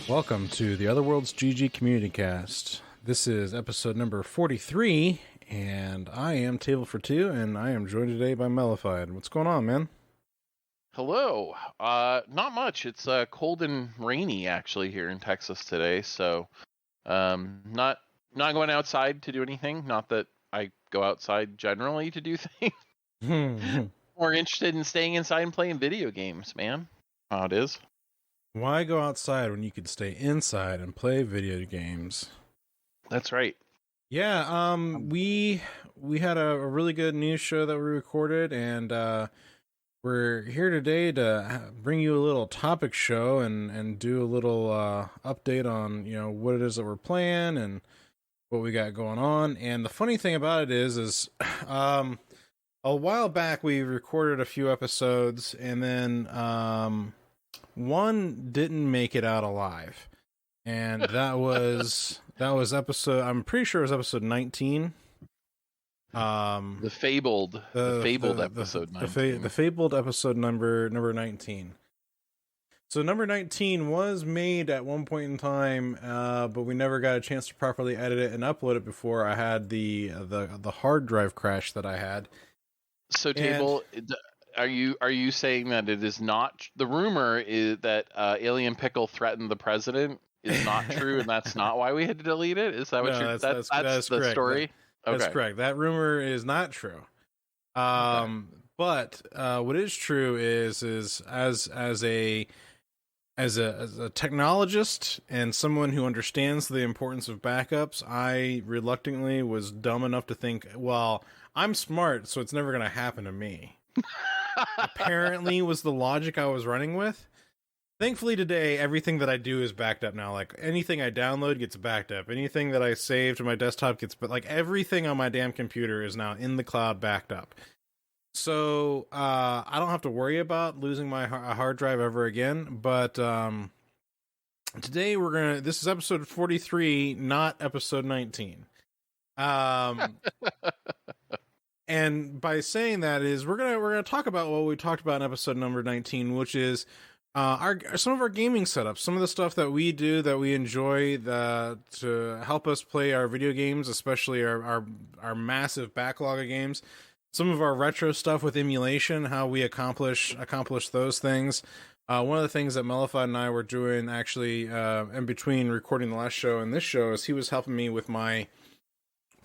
Welcome to the OtherWorldsGG Community Cast. This is episode number 43, and I am Table for Two, and I am joined today by Mellified. What's going on, man? Hello. Not much. It's cold and rainy actually here in Texas today, so not going outside to do anything. Not that I go outside generally to do things. More interested in staying inside and playing video games, man. How it is. Why go outside when you could stay inside and play video games? That's right. Yeah, we had a really good news show that we recorded, and we're here today to bring you a little topic show and do a little update on, you know, what it is that we're playing and what we got going on. And the funny thing about it is a while back we recorded a few episodes, and then one didn't make it out alive, and that was episode, I'm pretty sure it was episode 19. The fabled episode 19. The fabled episode number 19. So number 19 was made at one point in time, but we never got a chance to properly edit it and upload it before I had the hard drive crash that I had. So, Table, are you saying that it is not the rumor is that Alien Pickle threatened the president is not true, and that's not why we had to delete it? Is that what that's the correct. story? That's correct. That rumor is not true. But what is true is as a technologist and someone who understands the importance of backups, I reluctantly was dumb enough to think, well, I'm smart, so it's never going to happen to me. Apparently was the logic I was running with. Thankfully today, everything that I do is backed up now. Like, anything I download gets backed up. Anything that I save to my desktop gets, but like everything on my damn computer is now in the cloud backed up. So, I don't have to worry about losing my hard drive ever again. But, today this is episode 43, not episode 19. And by saying that is we're gonna talk about what we talked about in episode number 19, which is some of our gaming setups, some of the stuff that we do that we enjoy to help us play our video games, especially our massive backlog of games. Some of our retro stuff with emulation, how we accomplish those things. One of the things that Mellified and I were doing actually in between recording the last show and this show is he was helping me with my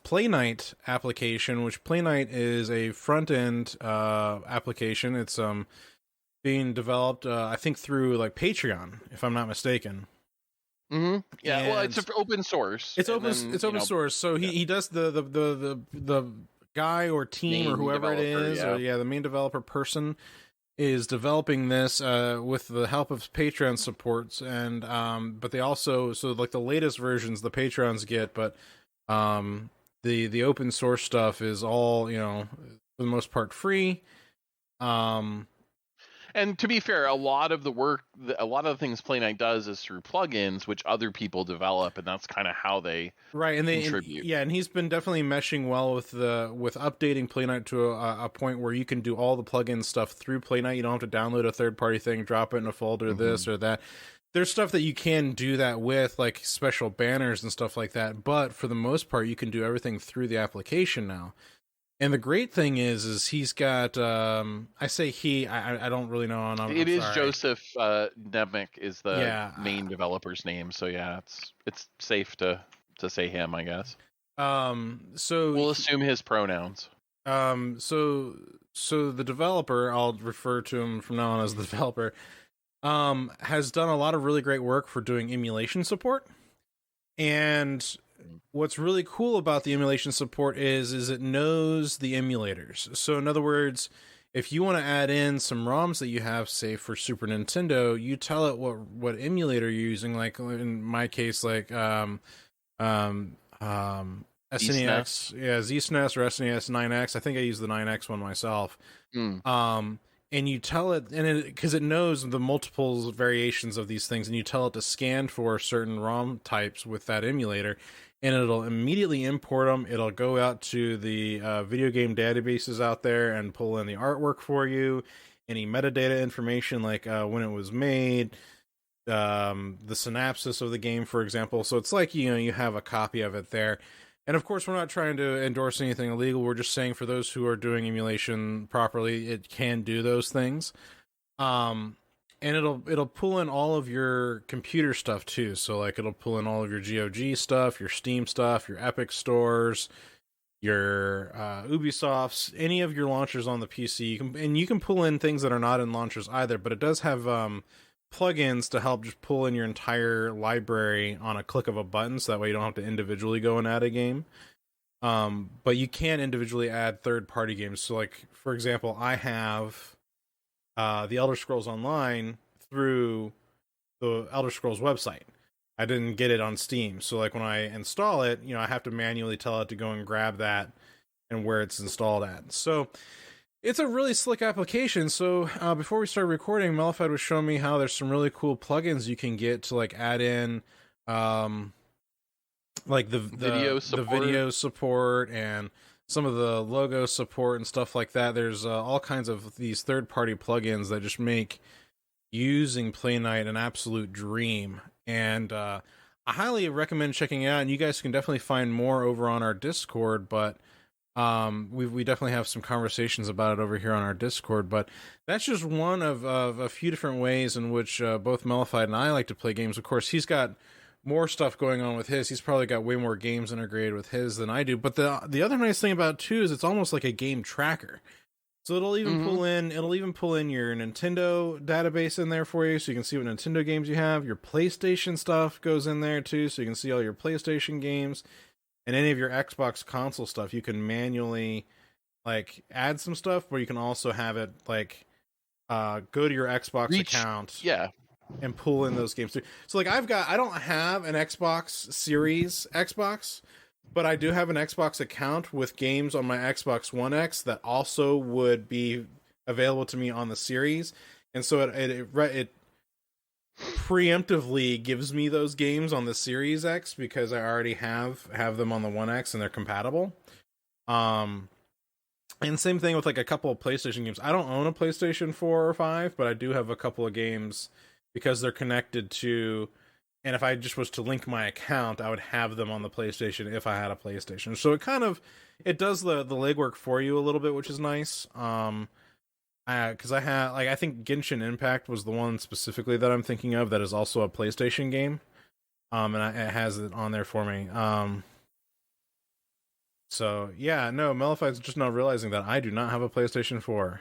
Playnite application, which Playnite is a front-end application. It's being developed, I think, through like Patreon, if I'm not mistaken. Mm-hmm. Yeah, and well, it's open source. It's open source. So he does the guy or team or whoever it is, or the main developer person is developing this with the help of Patreon supports, and but they also like the latest versions the Patrons get, but the open source stuff is all, you know, for the most part free. And to be fair, a lot of the things Playnite does is through plugins, which other people develop, and that's kind of how they contribute. And he's been definitely meshing well with updating Playnite to a point where you can do all the plugin stuff through Playnite. You don't have to download a third-party thing, drop it in a folder, this or that. There's stuff that you can do that with, like special banners and stuff like that, but for the most part, you can do everything through the application now. And the great thing is he's got, I say he, I don't really know. It is Joseph Nemec is the main developer's name, so yeah, it's safe to say him, I guess. So we'll assume his pronouns. So the developer, I'll refer to him from now on as the developer, has done a lot of really great work for doing emulation support. And what's really cool about the emulation support is it knows the emulators. So in other words, if you want to add in some ROMs that you have, say for Super Nintendo, you tell it what emulator you're using. Like in my case, like SNES, ZSNES or SNES 9X. I think I use the 9X one myself. And you tell it, and because it knows the multiple variations of these things, and you tell it to scan for certain ROM types with that emulator, and it'll immediately import them. It'll go out to the video game databases out there and pull in the artwork for you, any metadata information like when it was made, the synopsis of the game, for example. So it's like, you have a copy of it there. And of course, we're not trying to endorse anything illegal. We're just saying for those who are doing emulation properly, it can do those things. And it'll pull in all of your computer stuff too. So like it'll pull in all of your GOG stuff, your Steam stuff, your Epic stores, your Ubisofts, any of your launchers on the PC. You can pull in things that are not in launchers either, but it does have plugins to help just pull in your entire library on a click of a button, so that way you don't have to individually go and add a game. But you can individually add third-party games. So like, for example, I have the Elder Scrolls Online through the Elder Scrolls website. I didn't get it on Steam. So like when I install it, I have to manually tell it to go and grab that and where it's installed at. So it's a really slick application. So before we started recording, Melified was showing me how there's some really cool plugins you can get to like add in like the video support and some of the logo support and stuff like that. There's all kinds of these third-party plugins that just make using Play Night an absolute dream. And I highly recommend checking it out. And you guys can definitely find more over on our Discord, but we definitely have some conversations about it over here on our Discord. But that's just one of a few different ways in which both Melified and I like to play games. Of course, he's got more stuff going on with his. He's probably got way more games integrated with his than I do. But the other nice thing about it too is it's almost like a game tracker. So it'll even pull in your Nintendo database in there for you, so you can see what Nintendo games you have. Your PlayStation stuff goes in there too, so you can see all your PlayStation games, and any of your Xbox console stuff. You can manually like add some stuff, but you can also have it like go to your Xbox account, and pull in those games too. So like I don't have an Xbox Series Xbox, but I do have an Xbox account with games on my Xbox One X that also would be available to me on the Series, and so it preemptively gives me those games on the Series X because I already have them on the One X and they're compatible. And same thing with like a couple of PlayStation games. I don't own a PlayStation 4 or 5, but I do have a couple of games because they're connected to. And if I just was to link my account, I would have them on the PlayStation if I had a PlayStation. So it does the legwork for you a little bit, which is nice. Because I think Genshin Impact was the one specifically that I'm thinking of that is also a PlayStation game. And it has it on there for me. So yeah, no, Melified's just not realizing that I do not have a PlayStation 4.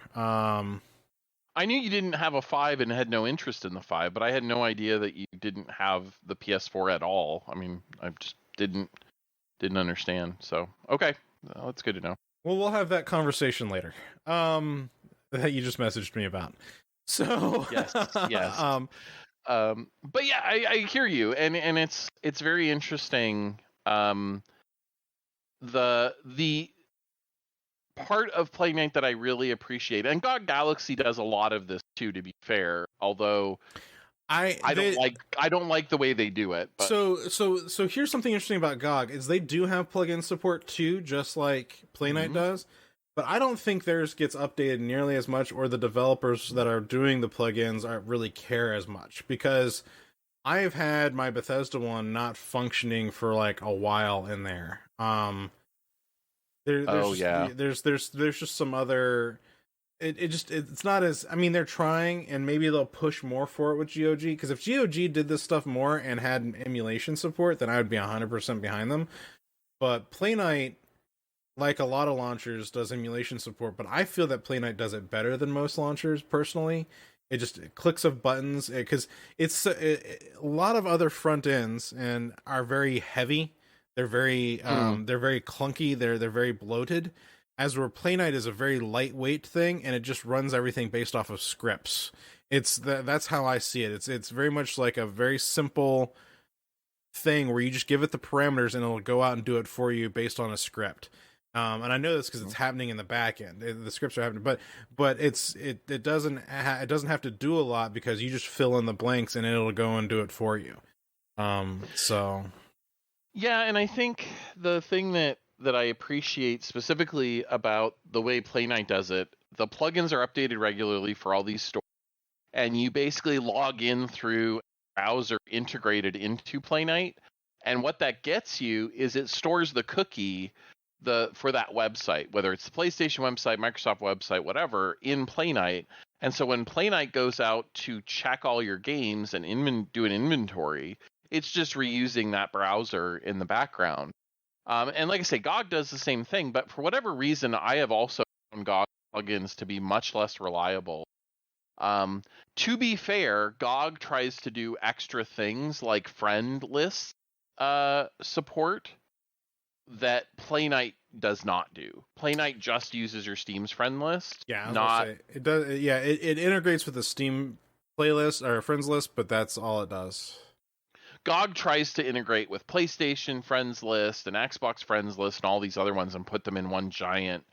I knew you didn't have a 5 and had no interest in the 5, but I had no idea that you didn't have the PS4 at all. I mean, I just didn't understand. So, okay. Well, that's good to know. Well, we'll have that conversation later. That you just messaged me about. So, yes. But yeah, I hear you. And it's very interesting. The part of Play Night that I really appreciate, and GOG Galaxy does a lot of this too, to be fair, although I don't like the way they do it. But. So here's something interesting about GOG is they do have plugin support too, just like Play Night does, but I don't think theirs gets updated nearly as much, or the developers that are doing the plugins aren't really care as much, because I've had my Bethesda one not functioning for like a while in there. There's just some other. It's not as. I mean, they're trying, and maybe they'll push more for it with GOG. Because if GOG did this stuff more and had an emulation support, then I would be 100% behind them. But Play Night, like a lot of launchers, does emulation support. But I feel that Play Night does it better than most launchers. Personally, it clicks of buttons, because a lot of other front ends and are very heavy. They're very clunky. They're very bloated. As where Play Night is a very lightweight thing, and it just runs everything based off of scripts. That's how I see it. It's very much like a very simple thing where you just give it the parameters and it'll go out and do it for you based on a script. And I know this because it's happening in the back end. The scripts are happening, but it doesn't have to do a lot, because you just fill in the blanks and it'll go and do it for you. So. Yeah, and I think the thing that I appreciate specifically about the way Play Night does it, the plugins are updated regularly for all these stores, and you basically log in through browser integrated into PlayNight. And what that gets you is it stores the cookie for that website, whether it's the PlayStation website, Microsoft website, whatever, in PlayNight. And so when PlayNight goes out to check all your games and do an inventory, it's just reusing that browser in the background. And like I say, GOG does the same thing, but for whatever reason, I have also found GOG plugins to be much less reliable. To be fair, GOG tries to do extra things like friend list support that PlayNight does not do. PlayNight just uses your Steam's friend list. Yeah, it does. Yeah, it integrates with the Steam playlist or friends list, but that's all it does. GOG tries to integrate with PlayStation friends list and Xbox friends list and all these other ones and put them in one giant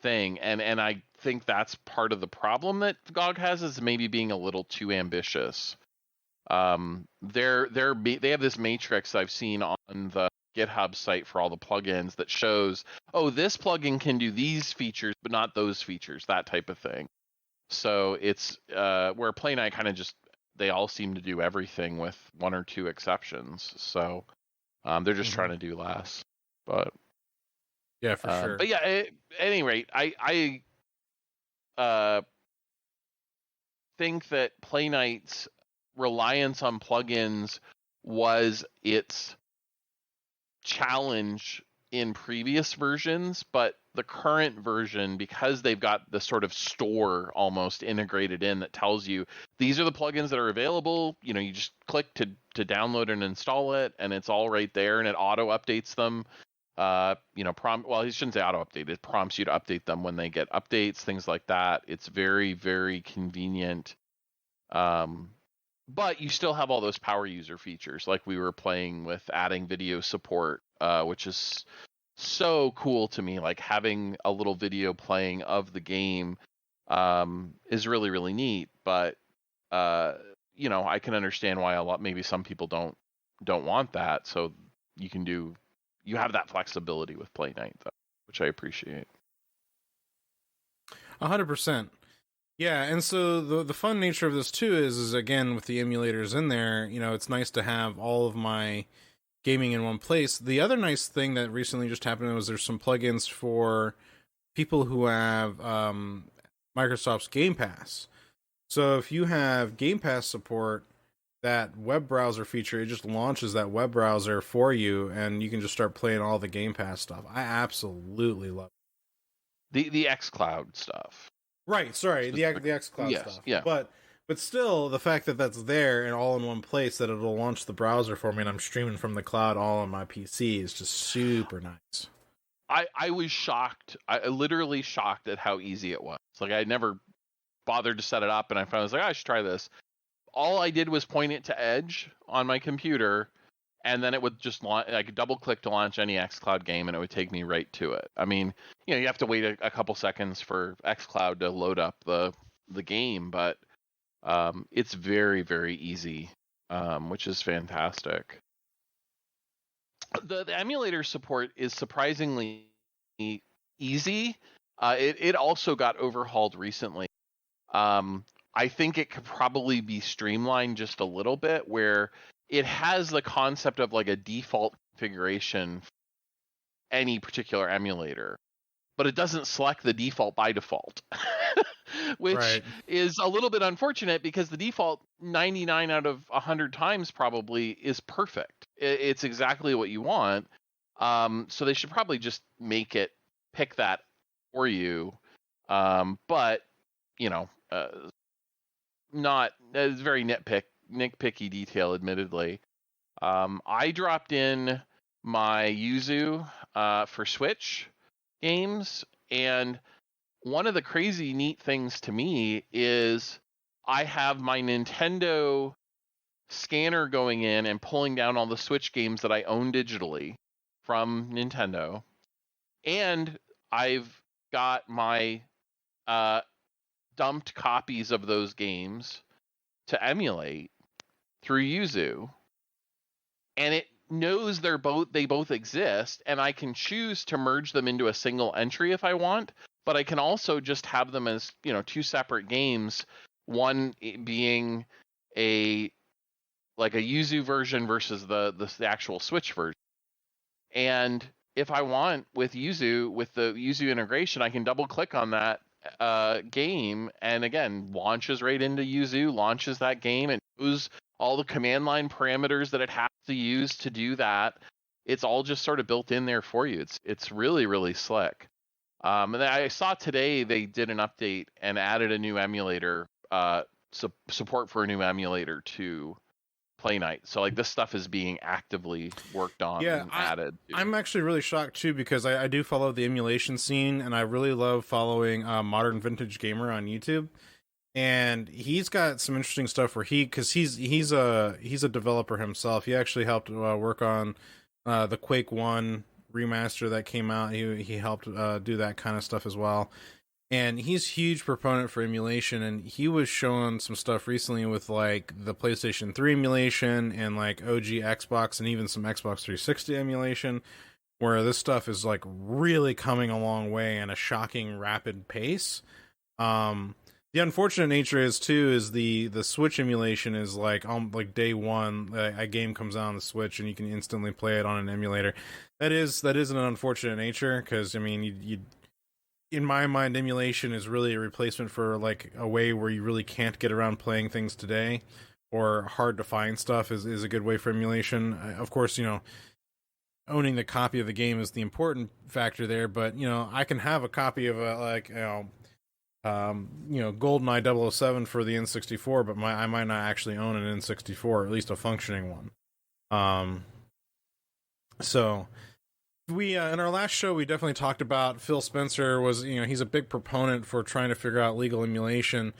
thing. And I think that's part of the problem that GOG has, is maybe being a little too ambitious. They have this matrix I've seen on the GitHub site for all the plugins that shows, oh, this plugin can do these features but not those features, that type of thing. So it's where PlayNight kind of just, they all seem to do everything with one or two exceptions. So they're just trying to do less. But yeah, for sure. But yeah, at any rate, I think that PlayNight's reliance on plugins was its challenge in previous versions, but the current version, because they've got the sort of store almost integrated in that tells you these are the plugins that are available, you just click to download and install it, and it's all right there, and it auto updates them. Well, you shouldn't say auto update, it prompts you to update them when they get updates, things like that. It's very, very convenient. But you still have all those power user features, like we were playing with adding video support, which is so cool to me. Like having a little video playing of the game is really, really neat. But I can understand why maybe some people don't want that. So you have that flexibility with PlayNight, though, which I appreciate. 100%. Yeah, and so the fun nature of this too is again with the emulators in there, it's nice to have all of my gaming in one place. The other nice thing that recently just happened was there's some plugins for people who have Microsoft's Game Pass. So if you have Game Pass support, that web browser feature, it just launches that web browser for you, and you can just start playing all the Game Pass stuff. I absolutely love it. The xCloud stuff. Right, sorry, the xCloud stuff. Yeah. But still, the fact that that's there and all in one place, that it'll launch the browser for me and I'm streaming from the cloud all on my PC is just super nice. I was shocked. I literally shocked at how easy it was. Like I never bothered to set it up, and I finally was like, I should try this. All I did was point it to Edge on my computer, and then it would just launch. I could double click to launch any xCloud game, and it would take me right to it. I mean, you have to wait a couple seconds for xCloud to load up the game, but it's very, very easy, which is fantastic. The emulator support is surprisingly easy. It also got overhauled recently. I think it could probably be streamlined just a little bit, where it has the concept of like a default configuration for any particular emulator, but it doesn't select the default by default, which is a little bit unfortunate because the default 99 out of 100 times probably is perfect. It's exactly what you want. So they should probably just make it pick that for you. But not it's very nitpicky detail, admittedly. I dropped in my Yuzu for Switch games, and one of the crazy neat things to me is I have my Nintendo scanner going in and pulling down all the Switch games that I own digitally from Nintendo, and I've got my dumped copies of those games to emulate through Yuzu, and it knows they both exist, and I can choose to merge them into a single entry if I want, but I can also just have them as two separate games, one being a like a Yuzu version versus the actual Switch version. And if I want with Yuzu, with the Yuzu integration, I can double click on that game, and again, launches right into Yuzu, launches that game, and knows all the command line parameters that it has to use to do that. It's all just sort of built in there for you. It's really, really slick. And I saw today they did an update and added a new emulator, support for a new emulator to Play Night. So like this stuff is being actively worked on and added. I'm actually really shocked too, because I do follow the emulation scene, and I really love following Modern Vintage Gamer on YouTube. And he's got some interesting stuff where because he's a developer himself. He actually helped work on the Quake 1 remaster that came out. He helped do that kind of stuff as well. And he's a huge proponent for emulation, and he was showing some stuff recently with like the PlayStation 3 emulation and like OG Xbox and even some Xbox 360 emulation, where this stuff is like really coming a long way in a shocking rapid pace. The unfortunate nature is the Switch emulation is like day one, a game comes out on the Switch and you can instantly play it on an emulator. That is an unfortunate nature, because I mean you in my mind, emulation is really a replacement for like a way where you really can't get around playing things today, or hard to find stuff is a good way for emulation. Of course, owning the copy of the game is the important factor there, but I can have a copy of GoldenEye 007 for the N64, but I might not actually own an N64, or at least a functioning one. So we in our last show we definitely talked about Phil Spencer was he's a big proponent for trying to figure out legal emulation.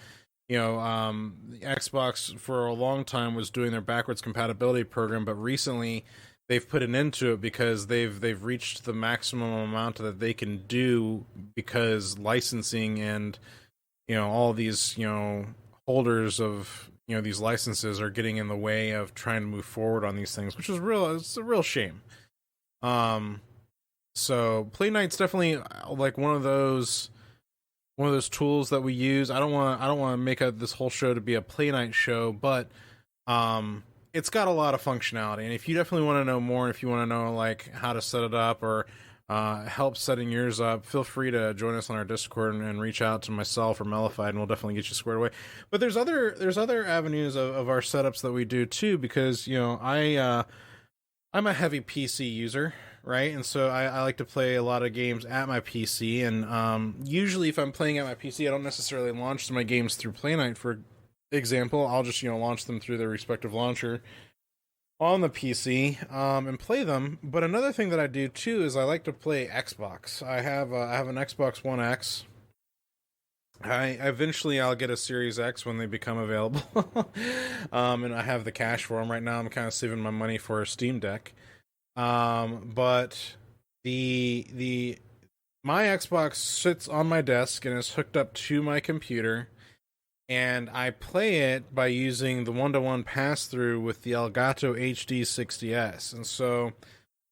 The Xbox for a long time was doing their backwards compatibility program, but recently they've put an end to it because they've reached the maximum amount that they can do, because licensing and all these holders of these licenses are getting in the way of trying to move forward on these things, which is it's a real shame. So Play Night's definitely like one of those tools that we use. I don't want to make this whole show to be a Play Night show, but it's got a lot of functionality. And if you definitely want to know more, if you want to know like how to set it up or help setting yours up, feel free to join us on our Discord and reach out to myself or Mellified, and we'll definitely get you squared away. But there's other avenues of our setups that we do too, because I'm a heavy PC user, right? And so I like to play a lot of games at my PC, and usually if I'm playing at my PC, I don't necessarily launch my games through Play Night, for example. I'll just launch them through their respective launcher on the PC and play them. But another thing that I do too is I like to play Xbox. I have an Xbox One X. I'll get a Series X when they become available. And I have the cash for them right now. I'm kind of saving my money for a Steam Deck. But my Xbox sits on my desk and is hooked up to my computer, and I play it by using the 1-to-1 pass-through with the Elgato HD 60S. And so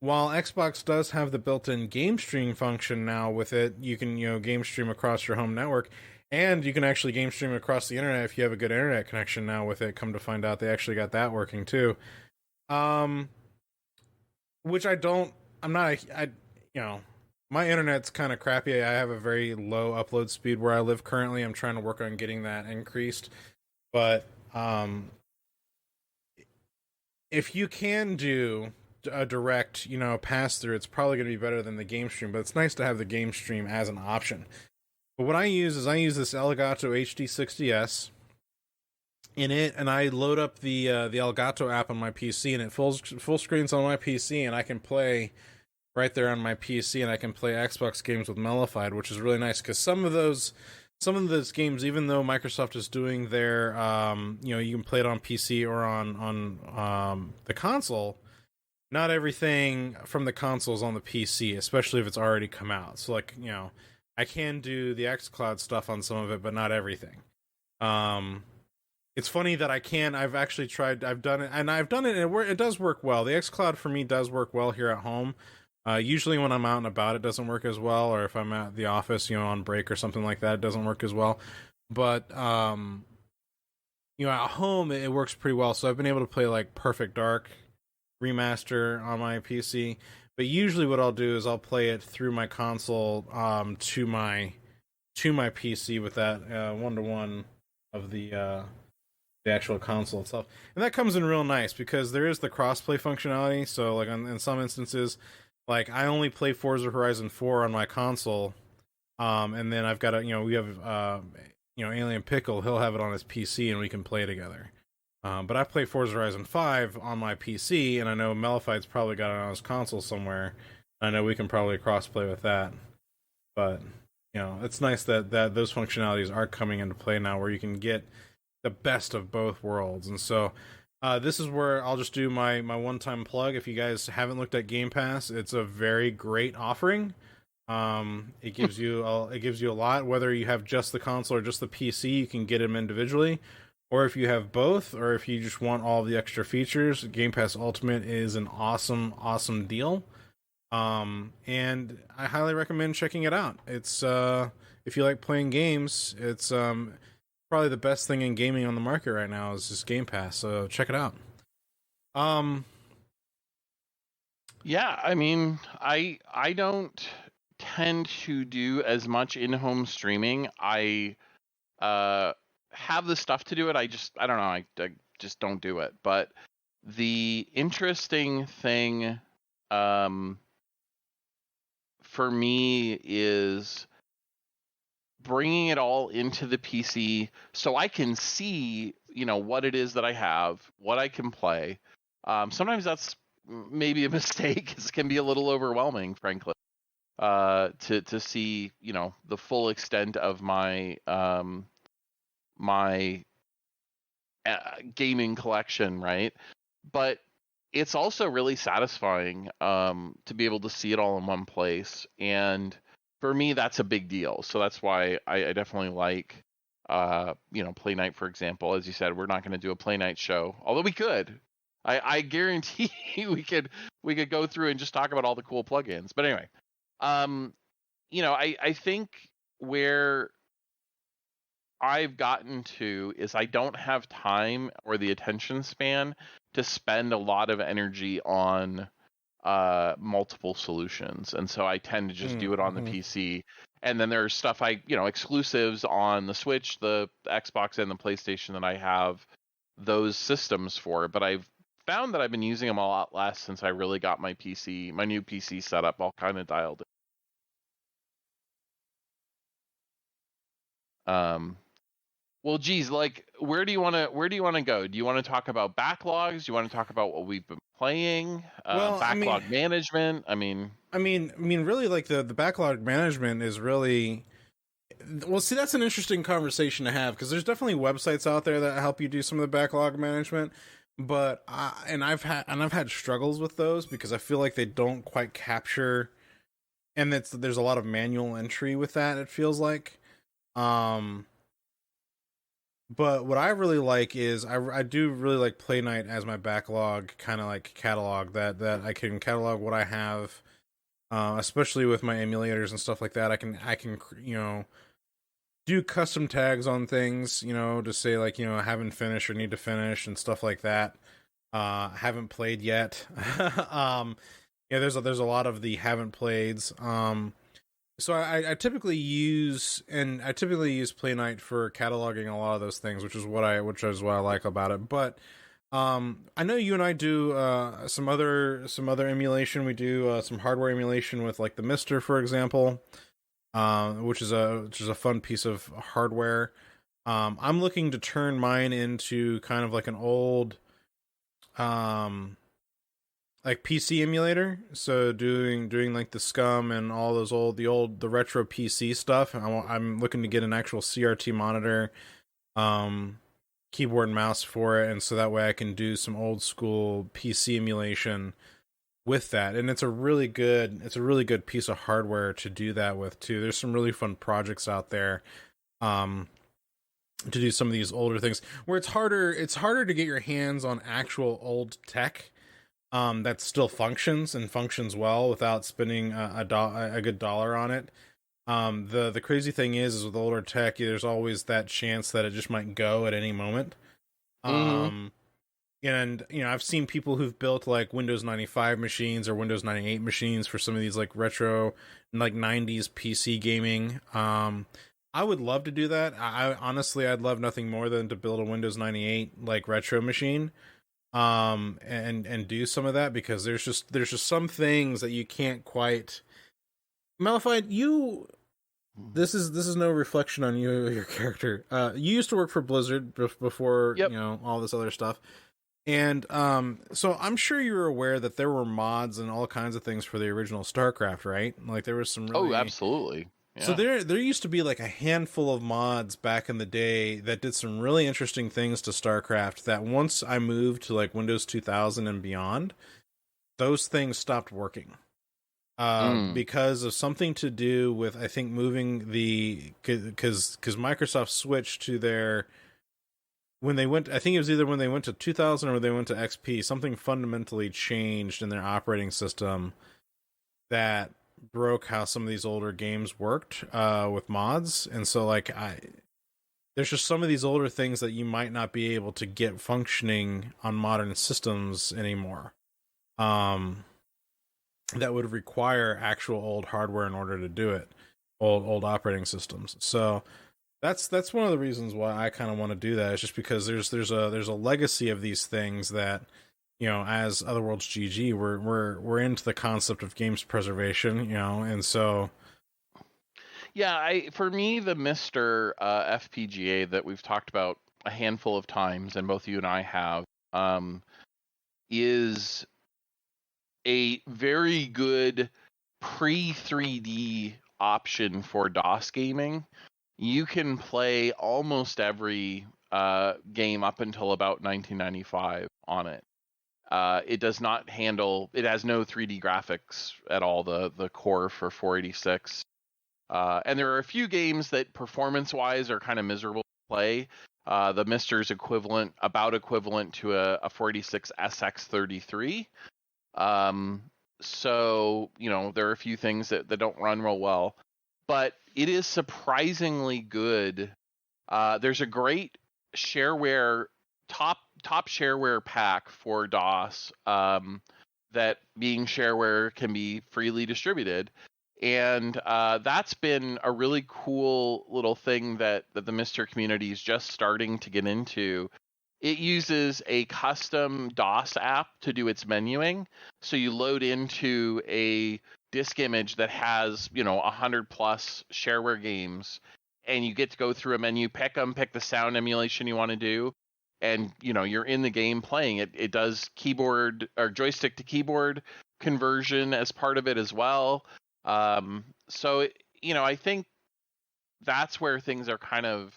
while Xbox does have the built-in game stream function now with it, you can game stream across your home network. And you can actually game stream across the internet if you have a good internet connection now with it. Come to find out, they actually got that working too. Which my internet's kind of crappy. I have a very low upload speed where I live currently. I'm trying to work on getting that increased. But if you can do a direct, pass through, it's probably going to be better than the game stream. But it's nice to have the game stream as an option. But what I use this Elgato HD 60S in it, and I load up the Elgato app on my PC, and it full screens on my PC, and I can play right there on my PC, and I can play Xbox games with Mellified, which is really nice, because some of those games, even though Microsoft is doing their you can play it on PC or on the console, not everything from the console is on the PC, especially if it's already come out. So like I can do the xCloud stuff on some of it, but not everything. It's funny that I've actually tried, I've done it, and it does work well. The xCloud for me does work well here at home. Usually when I'm out and about, it doesn't work as well, or if I'm at the office, on break or something like that, it doesn't work as well. But at home it works pretty well. So I've been able to play like Perfect Dark Remaster on my PC. But usually what I'll do is I'll play it through my console to my PC with that 1-to-1 of the actual console itself. And that comes in real nice because there is the crossplay functionality. So like in some instances, like I only play Forza Horizon 4 on my console, and then I've got we have Alien Pickle, he'll have it on his PC and we can play together. But I play Forza Horizon 5 on my PC, and I know Melify's probably got it on his console somewhere. I know we can probably crossplay with that. But it's nice that those functionalities are coming into play now, where you can get the best of both worlds. And so this is where I'll just do my one-time plug. If you guys haven't looked at Game Pass, it's a very great offering. It gives you a lot. Whether you have just the console or just the PC, you can get them individually. Or if you have both, or if you just want all the extra features, Game Pass Ultimate is an awesome deal. And I highly recommend checking it out. It's if you like playing games, it's probably the best thing in gaming on the market right now is just Game Pass. So check it out. Yeah, I mean, I don't tend to do as much in-home streaming. I have the stuff to do it. I don't know. I just don't do it. But the interesting thing for me is bringing it all into the PC so I can see, what it is that I have, what I can play. Sometimes that's maybe a mistake. It can be a little overwhelming, frankly, to see, the full extent of my gaming collection, right? But it's also really satisfying to be able to see it all in one place, and for me that's a big deal. So that's why I definitely like Play Night, for example. As you said, we're not going to do a Play Night show, although we could. I guarantee we could go through and just talk about all the cool plugins. But anyway, I think where I've gotten to is I don't have time or the attention span to spend a lot of energy on multiple solutions, and so I tend to just do it on the PC. And then there's stuff exclusives on the Switch, the Xbox, and the PlayStation that I have those systems for. But I've found that I've been using them a lot less since I really got my new PC setup all kind of dialed in. Well, geez, like, where do you want to go? Do you want to talk about backlogs? Do you want to talk about what we've been playing? Backlog management? I mean, really, like the backlog management is really, well, see, that's an interesting conversation to have, because there's definitely websites out there that help you do some of the backlog management, but I've had struggles with those because I feel like they don't quite capture, and there's a lot of manual entry with that. It feels like, but what I really like is I do really like Play Night as my backlog kind of like catalog, that I can catalog what I have, especially with my emulators and stuff like that. I can do custom tags on things, to say like, haven't finished or need to finish and stuff like that. Haven't played yet. There's a lot of the haven't playeds. So I typically use Play Night for cataloging a lot of those things, which is what I like about it. But I know you and I do some other emulation. We do some hardware emulation with like the Mister, for example, which is a fun piece of hardware. I'm looking to turn mine into kind of like an old like PC emulator, so doing like the Scum and all those the retro PC stuff. I'm looking to get an actual CRT monitor, keyboard and mouse for it, and so that way I can do some old school PC emulation with that. And it's a really good piece of hardware to do that with too. There's some really fun projects out there to do some of these older things where it's harder to get your hands on actual old tech that still functions well without spending a good dollar on it. The crazy thing is with older tech, there's always that chance that it just might go at any moment. Mm-hmm. And I've seen people who've built like Windows 95 machines or Windows 98 machines for some of these like retro, like 90s PC gaming. I would love to do that. I honestly, I'd love nothing more than to build a Windows 98 like retro machine, and do some of that, because there's just some things that you can't quite. Malified, this is no reflection on you or your character. You used to work for Blizzard before, Yep. all this other stuff. And so I'm sure you're aware that there were mods and all kinds of things for the original StarCraft, right? Like there was some really... Oh, absolutely. Yeah. So there used to be like a handful of mods back in the day that did some really interesting things to StarCraft that once I moved to like Windows 2000 and beyond, those things stopped working. Because of something to do with, I think, moving the... Because Microsoft switched to their... When they went, I think it was either when they went to 2000 or they went to XP, something fundamentally changed in their operating system that broke how some of these older games worked with mods. And so, like, there's just some of these older things that you might not be able to get functioning on modern systems anymore. That would require actual old hardware in order to do it, old operating systems. So that's one of the reasons why I kind of want to do that. Is just because there's a legacy of these things that, as OtherWorldsGG, we're into the concept of games preservation, and so. Yeah, for me, the Mr. FPGA that we've talked about a handful of times, and both you and I have, is a very good pre-3D option for DOS gaming. You can play almost every game up until about 1995 on it. It does not handle... It has no 3D graphics at all, the core for 486. And there are a few games that performance-wise are kind of miserable to play. The Mister's about equivalent to a 486 SX33. So, there are a few things that don't run real well. But it is surprisingly good. There's a great shareware, top shareware pack for DOS, that, being shareware, can be freely distributed. And that's been a really cool little thing that the Mister community is just starting to get into. It uses a custom DOS app to do its menuing. So you load into a disk image that has, 100 plus shareware games, and you get to go through a menu, pick the sound emulation you want to do, and, you're in the game playing it. It does keyboard or joystick to keyboard conversion as part of it as well. So, I think that's where things are kind of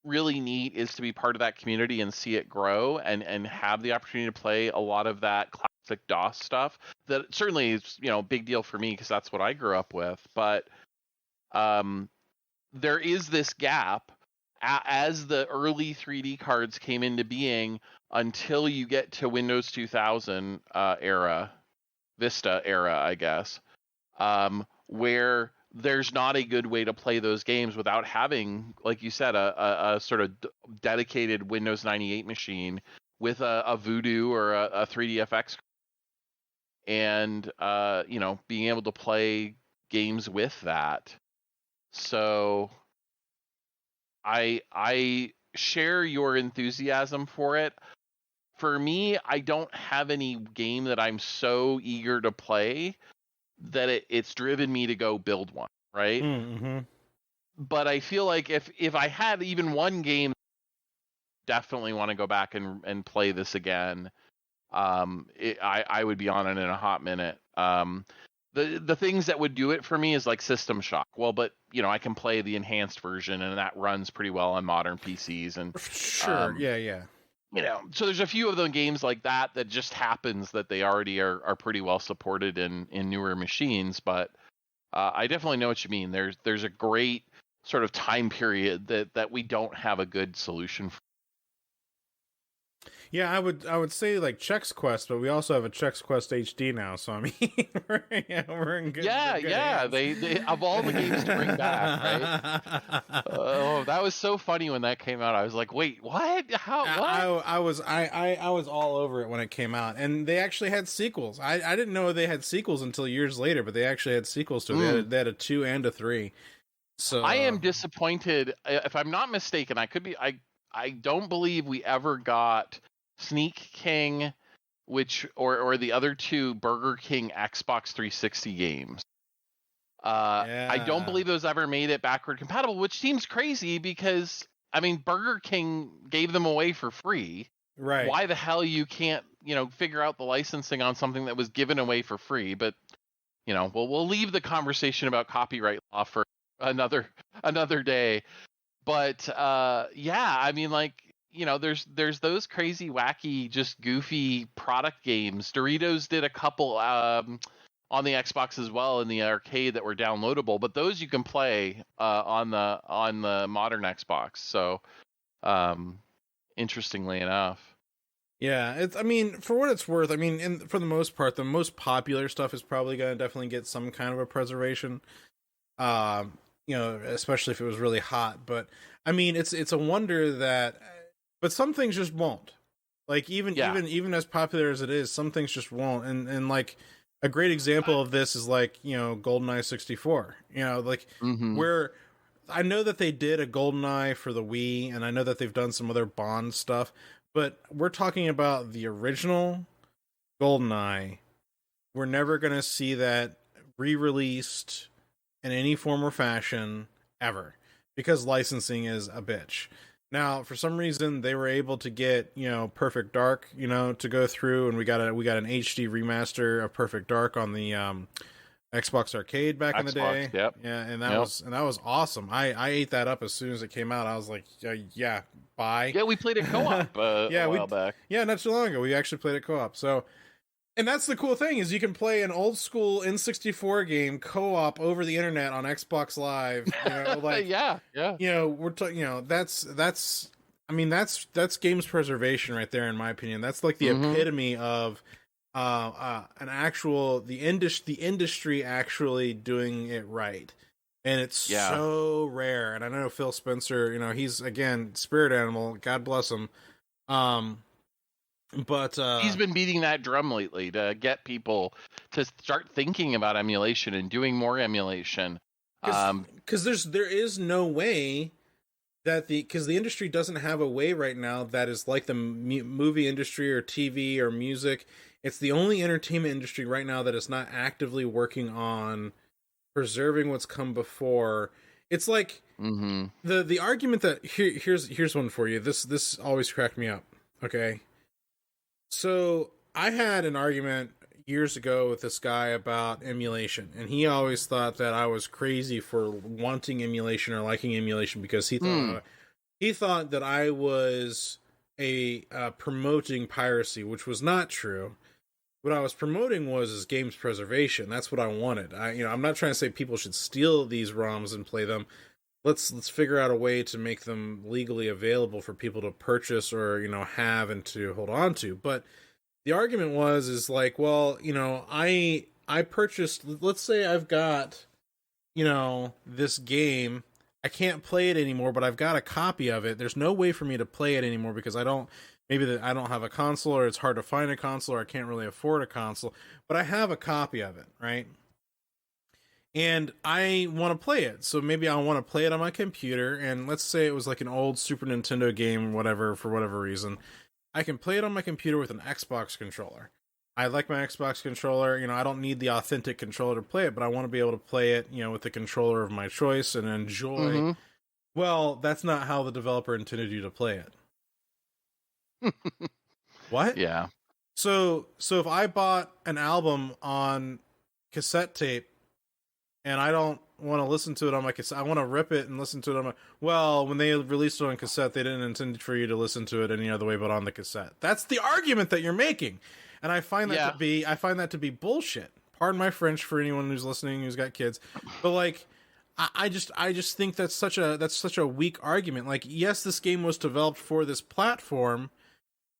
really neat, is to be part of that community and see it grow and have the opportunity to play a lot of that classic DOS stuff. That certainly is, big deal for me because that's what I grew up with. But there is this gap as the early 3D cards came into being until you get to Windows 2000 Vista era, I guess, where there's not a good way to play those games without having, like you said, a sort of dedicated Windows 98 machine with a Voodoo or a 3DFX, and being able to play games with that. So I share your enthusiasm for it. For me, I don't have any game that I'm so eager to play that it's driven me to go build one, right? Mm-hmm. But I feel like if I had even one game, definitely want to go back and play this again, I would be on it in a hot minute. The things that would do it for me is like System Shock. Well, but I can play the enhanced version, and that runs pretty well on modern PCs. And sure, yeah. So there's a few of the games like that just happens that they already are pretty well supported in newer machines. But I definitely know what you mean. There's a great sort of time period that we don't have a good solution for. Yeah, I would say like CHEXQUEST, but we also have a CHEXQUEST HD now, so I mean, we're in good. Yeah, good yeah. hands. They of all the games to bring back, right? Oh, that was so funny when that came out. I was like, wait, what? How? What? I was all over it when it came out, and they actually had sequels. I didn't know they had sequels until years later, but they actually had sequels to it. They had a 2 and a 3. So I am disappointed. If I'm not mistaken, I could be. I don't believe we ever got Sneak King, or the other 2 Burger King Xbox 360 games. I don't believe those ever made it backward compatible, which seems crazy because I mean Burger King gave them away for free. Right. Why the hell you can't, figure out the licensing on something that was given away for free? But we'll leave the conversation about copyright law for another day. But yeah, I mean, like, there's those crazy, wacky, just goofy product games. Doritos did a couple on the Xbox as well in the arcade that were downloadable, but those you can play on the modern Xbox. So, interestingly enough. Yeah, I mean, for what it's worth, I mean, for the most part, the most popular stuff is probably going to definitely get some kind of a preservation. Especially if it was really hot. But I mean, it's a wonder that, but some things just won't. Like even as popular as it is, some things just won't. And like a great example of this is like GoldenEye 64. Where I know that they did a GoldenEye for the Wii, and I know that they've done some other Bond stuff, but we're talking about the original GoldenEye. We're never going to see that re-released in any form or fashion ever, because licensing is a bitch. Now, for some reason, they were able to get Perfect Dark to go through, and we got an HD remaster of Perfect Dark on the Xbox Arcade back in the day. Yep. Yeah, and that was awesome. I ate that up as soon as it came out. I was like, yeah, bye. Yeah, we played it co-op a while back. Yeah, not too long ago. We actually played it co-op. So, and that's the cool thing, is you can play an old school N64 game co-op over the internet on Xbox Live. Yeah. We're talking. That's games preservation right there, in my opinion. That's like the epitome of the industry actually doing it right, and it's so rare. And I know Phil Spencer, he's again spirit animal. God bless him. But he's been beating that drum lately to get people to start thinking about emulation and doing more emulation. Because there is no way that because the industry doesn't have a way right now that is like the movie industry or TV or music. It's the only entertainment industry right now that is not actively working on preserving what's come before. It's like the argument that here's one for you. This always cracked me up. Okay. So I had an argument years ago with this guy about emulation, and he always thought that I was crazy for wanting emulation or liking emulation because he thought that I was promoting piracy, which was not true. What I was promoting was games preservation. That's what I wanted. I'm not trying to say people should steal these ROMs and play them. Let's figure out a way to make them legally available for people to purchase or have and to hold on to. But the argument is like, well, I purchased. Let's say I've got this game. I can't play it anymore, but I've got a copy of it. There's no way for me to play it anymore because I don't have a console, or it's hard to find a console, or I can't really afford a console. But I have a copy of it, right? And I want to play it. So maybe I want to play it on my computer. And let's say it was like an old Super Nintendo game, whatever, for whatever reason. I can play it on my computer with an Xbox controller. I like my Xbox controller. I don't need the authentic controller to play it, but I want to be able to play it, with the controller of my choice and enjoy. Well, that's not how the developer intended you to play it. What? Yeah. So if I bought an album on cassette tape, and I don't want to listen to it on my cassette, I want to rip it and listen to it on my... Well, when they released it on cassette, they didn't intend for you to listen to it any other way but on the cassette. That's the argument that you're making. And I find that to be bullshit. Pardon my French for anyone who's listening who's got kids. But like, I just think that's such a weak argument. Like, yes, this game was developed for this platform,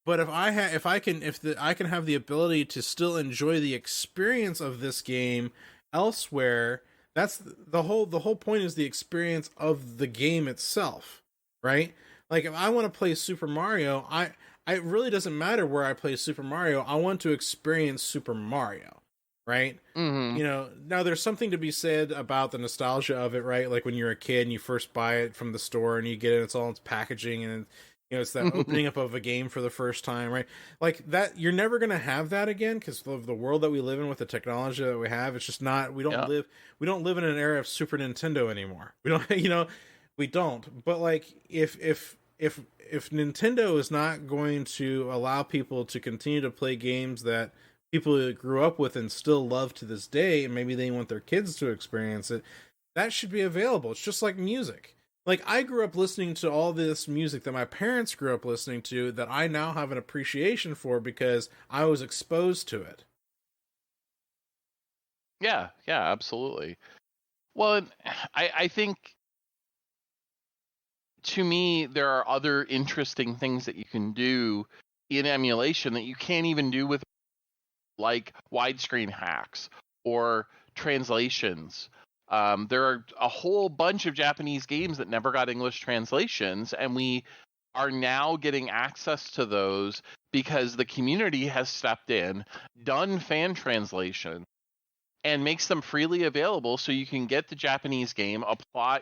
But if I can have the ability to still enjoy the experience of this game elsewhere, that's the whole point is the experience of the game itself, right? Like if I want to play Super Mario, it really doesn't matter where I play Super Mario. I want to experience Super Mario, right? Mm-hmm. You know, now there's something to be said about the nostalgia of it, right? Like when you're a kid and you first buy it from the store and you get it, it's all its packaging and you know, it's that opening up of a game for the first time, right? Like that, you're never going to have that again because of the world that we live in with the technology that we have. It's just not. We don't live in an era of Super Nintendo anymore. We don't, you know, we don't. But like, if Nintendo is not going to allow people to continue to play games that people who grew up with and still love to this day, and maybe they want their kids to experience it, that should be available. It's just like music. Like, I grew up listening to all this music that my parents grew up listening to that I now have an appreciation for because I was exposed to it. Yeah, absolutely. Well, I think, to me, there are other interesting things that you can do in emulation that you can't even do with, like, widescreen hacks or translations. There are a whole bunch of Japanese games that never got English translations, and we are now getting access to those because the community has stepped in, done fan translation, and makes them freely available so you can get the Japanese game,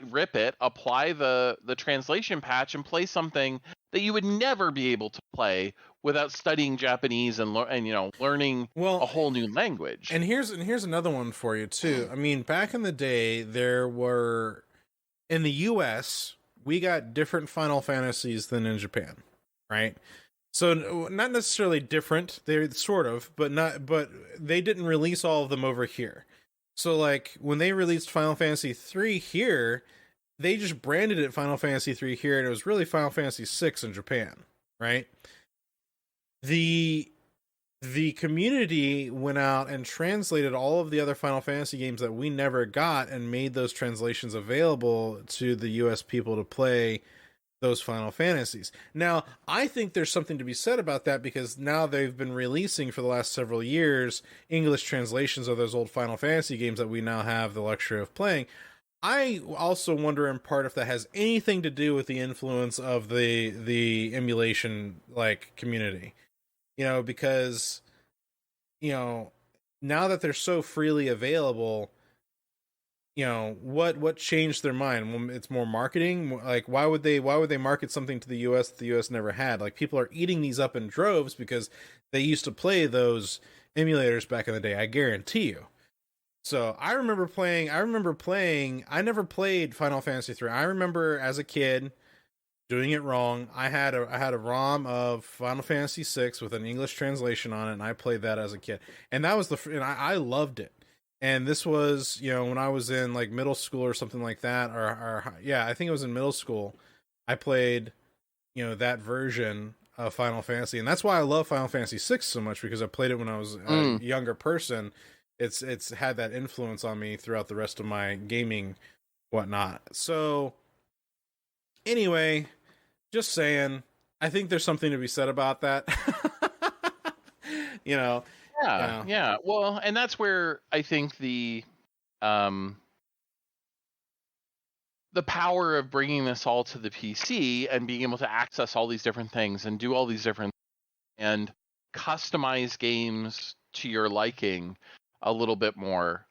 rip it, apply the translation patch, and play something that you would never be able to play without studying Japanese and learning a whole new language. And here's another one for you too. I mean, back in the day, there were, in the US, we got different Final Fantasies than in Japan, right? So not necessarily different, they're sort of, but they didn't release all of them over here. So like when they released Final Fantasy 3 here, they just branded it Final Fantasy 3 here, and it was really Final Fantasy 6 in Japan, right? The community went out and translated all of the other Final Fantasy games that we never got and made those translations available to the US people to play those Final Fantasies. Now, I think there's something to be said about that because now they've been releasing for the last several years English translations of those old Final Fantasy games that we now have the luxury of playing. I also wonder in part if that has anything to do with the influence of the emulation like community. You know, because, you know, now that they're so freely available, you know, what changed their mind? Well, it's more marketing. Like, why would they market something to the US that the US never had? Like, people are eating these up in droves because they used to play those emulators back in the day. I guarantee you. So I remember playing. I never played Final Fantasy 3. I remember as a kid doing it wrong. I had a ROM of Final Fantasy 6 with an English translation on it, and I played that as a kid. And that was and I loved it. And this was, you know, when I was in like middle school or something like that, or yeah, I think it was in middle school. I played, you know, that version of Final Fantasy, and that's why I love Final Fantasy 6 so much, because I played it when I was a younger person. It's had that influence on me throughout the rest of my gaming whatnot. So anyway, just saying, I think there's something to be said about that. You know. Yeah. Well, and that's where I think the power of bringing this all to the PC and being able to access all these different things and do all these different and customize games to your liking a little bit more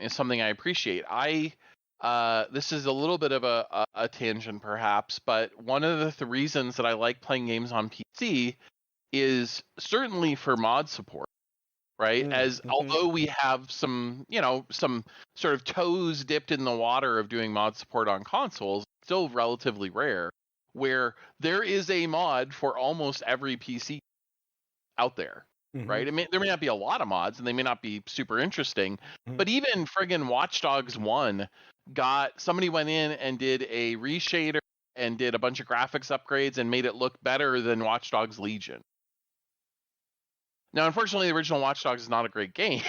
is something I appreciate. This is a little bit of a tangent perhaps, but one of the reasons that I like playing games on PC is certainly for mod support. Right? Although we have some sort of toes dipped in the water of doing mod support on consoles, still relatively rare, where there is a mod for almost every PC out there, right? There may not be a lot of mods, and they may not be super interesting, but even friggin' Watch Dogs 1 somebody went in and did a reshader and did a bunch of graphics upgrades and made it look better than Watch Dogs Legion. Now, unfortunately, the original Watch Dogs is not a great game,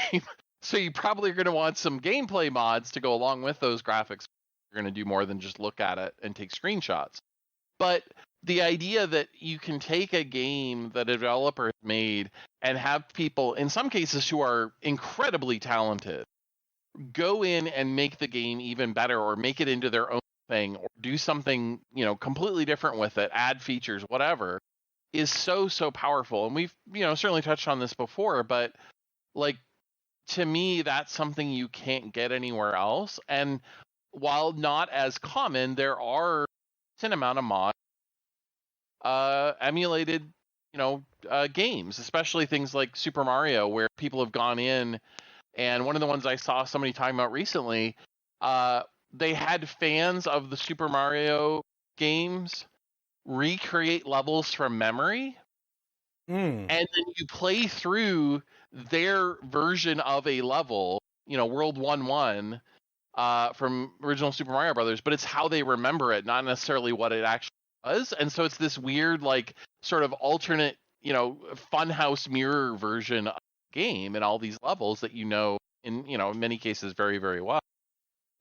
so you probably are going to want some gameplay mods to go along with those graphics. You're going to do more than just look at it and take screenshots. But the idea that you can take a game that a developer has made and have people, in some cases who are incredibly talented, go in and make the game even better, or make it into their own thing, or do something, you know, completely different with it, add features, whatever, is so powerful. And we've, you know, certainly touched on this before, but like, to me, that's something you can't get anywhere else. And while not as common, there are an amount of mods emulated, you know, games, especially things like Super Mario, where people have gone in. And one of the ones I saw somebody talking about recently, they had fans of the Super Mario games recreate levels from memory, and then you play through their version of a level, you know, World 1-1 from original Super Mario Brothers, but it's how they remember it, not necessarily what it actually was. And so it's this weird, like, sort of alternate, you know, funhouse mirror version of the game and all these levels that, you know, in, you know, in many cases very, very well.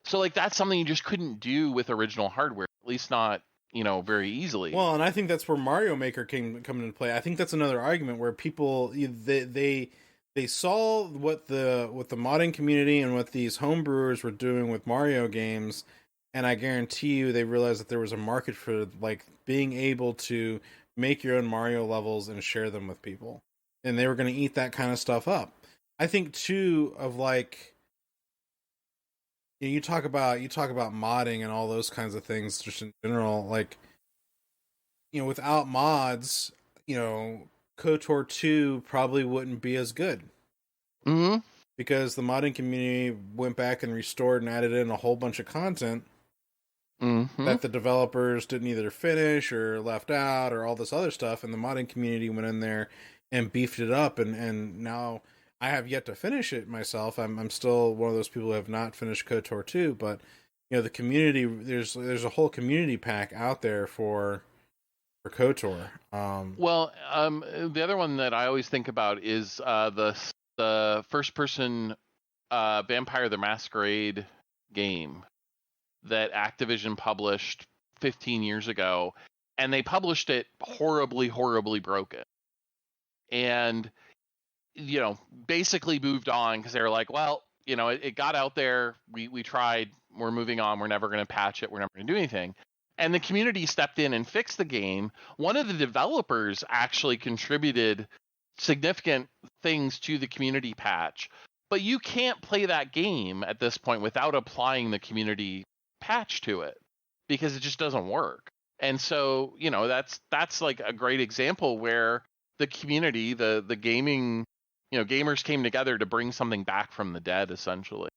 So like, that's something you just couldn't do with original hardware, at least not, you know, very easily. Well, and I think that's where Mario Maker come into play. I think that's another argument where people they saw what the modding community and what these homebrewers were doing with Mario games, and I guarantee you they realized that there was a market for like being able to make your own Mario levels and share them with people, and they were going to eat that kind of stuff up. I think too of like, you talk about modding and all those kinds of things just in general, like, you know, without mods, you know, KOTOR 2 probably wouldn't be as good. Mm-hmm. Because the modding community went back and restored and added in a whole bunch of content that the developers didn't either finish or left out or all this other stuff, and the modding community went in there and beefed it up, and now I have yet to finish it myself. I'm still one of those people who have not finished KOTOR 2, but you know, the community, there's a whole community pack out there for KOTOR. The other one that I always think about is the first person Vampire the Masquerade game that Activision published 15 years ago, and they published it horribly broken. And, you know, basically moved on because they were like, well, you know, it got out there, we tried, we're moving on, we're never going to patch it, we're never going to do anything. And the community stepped in and fixed the game. One of the developers actually contributed significant things to the community patch, but you can't play that game at this point without applying the community patch to it, because it just doesn't work. And so, you know, that's like a great example where the community, the gaming, you know, gamers came together to bring something back from the dead, essentially,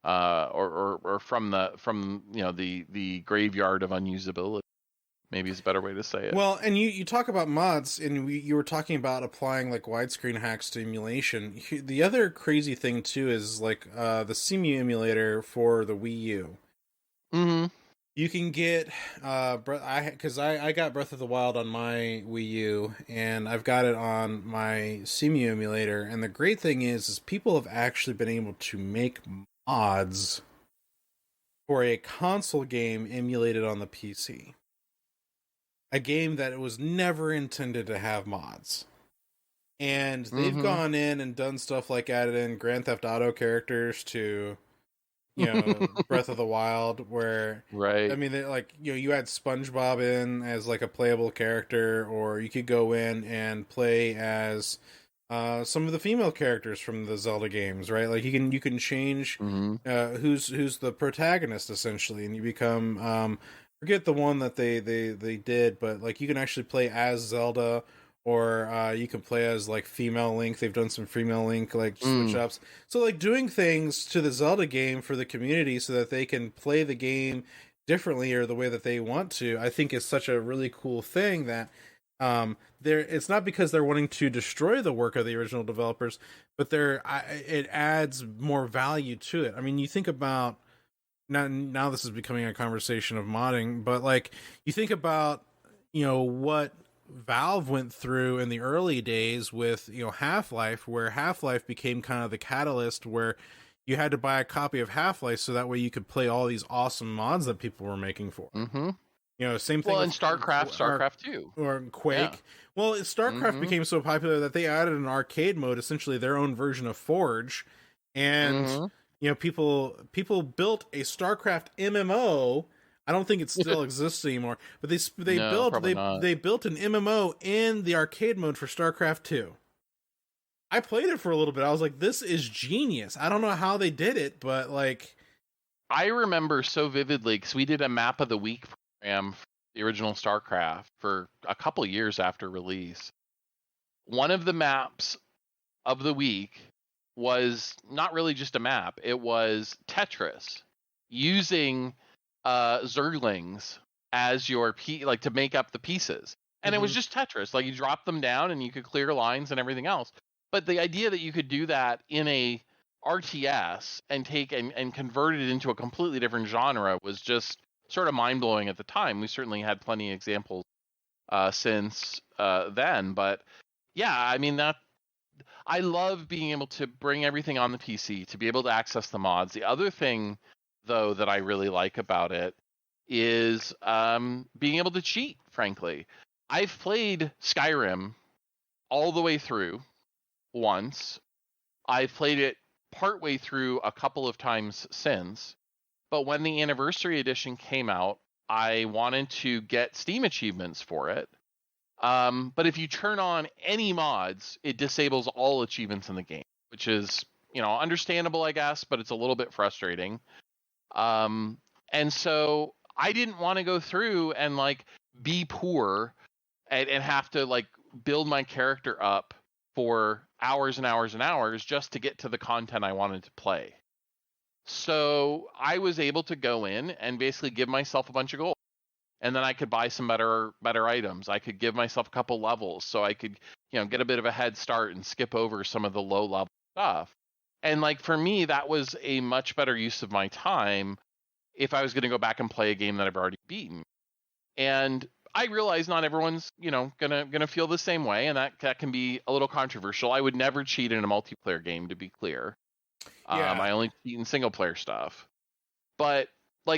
or from you know, the graveyard of unusability. Maybe is a better way to say it. Well, and you talk about mods, and you were talking about applying like widescreen hacks to emulation. The other crazy thing too is like the CMU emulator for the Wii U. Mm-hmm. You can get because I got Breath of the Wild on my Wii U, and I've got it on my CMU emulator. And the great thing is people have actually been able to make mods for a console game emulated on the PC. A game that was never intended to have mods. And they've gone in and done stuff like added in Grand Theft Auto characters to, you know, Breath of the Wild, where, right. I mean, like, you know, you had SpongeBob in as like a playable character, or you could go in and play as some of the female characters from the Zelda games, right? Like you can change who's the protagonist essentially, and you become forget the one that they did, but like you can actually play as Zelda, or you can play as like female Link. They've done some female Link like switch ups. So like doing things to the Zelda game for the community so that they can play the game differently or the way that they want to, I think is such a really cool thing that it's not because they're wanting to destroy the work of the original developers, but it adds more value to it. I mean, you think about now this is becoming a conversation of modding, but like you think about, you know, what Valve went through in the early days with, you know, Half-Life, where Half-Life became kind of the catalyst where you had to buy a copy of Half-Life so that way you could play all these awesome mods that people were making for. Same thing Well, in with StarCraft 2. or Quake. Yeah. Well, StarCraft became so popular that they added an arcade mode, essentially their own version of Forge, and people built a StarCraft MMO. I don't think it still exists anymore, but they built an MMO in the arcade mode for StarCraft 2. I played it for a little bit. I was like, this is genius. I don't know how they did it, but like, I remember so vividly because we did a map of the week program for the original StarCraft for a couple years after release. One of the maps of the week was not really just a map. It was Tetris using Zerglings as your to make up the pieces. And it was just Tetris. Like, you drop them down and you could clear lines and everything else. But the idea that you could do that in a RTS and take and convert it into a completely different genre was just sort of mind-blowing at the time. We certainly had plenty of examples since then. But yeah, I mean, I love being able to bring everything on the PC, to be able to access the mods. The other thing, though, that I really like about it is being able to cheat, frankly. I've played Skyrim all the way through once. I've played it partway through a couple of times since. But when the Anniversary Edition came out, I wanted to get Steam achievements for it. But if you turn on any mods, it disables all achievements in the game, which is, understandable, I guess, but it's a little bit frustrating. And so I didn't want to go through and be poor and have to build my character up for hours and hours and hours just to get to the content I wanted to play. So I was able to go in and basically give myself a bunch of gold. And then I could buy some better items. I could give myself a couple levels so I could, get a bit of a head start and skip over some of the low level stuff. And for me, that was a much better use of my time if I was going to go back and play a game that I've already beaten. And I realize not everyone's, gonna feel the same way, and that can be a little controversial. I would never cheat in a multiplayer game, to be clear. Yeah. I only cheat in single player stuff. But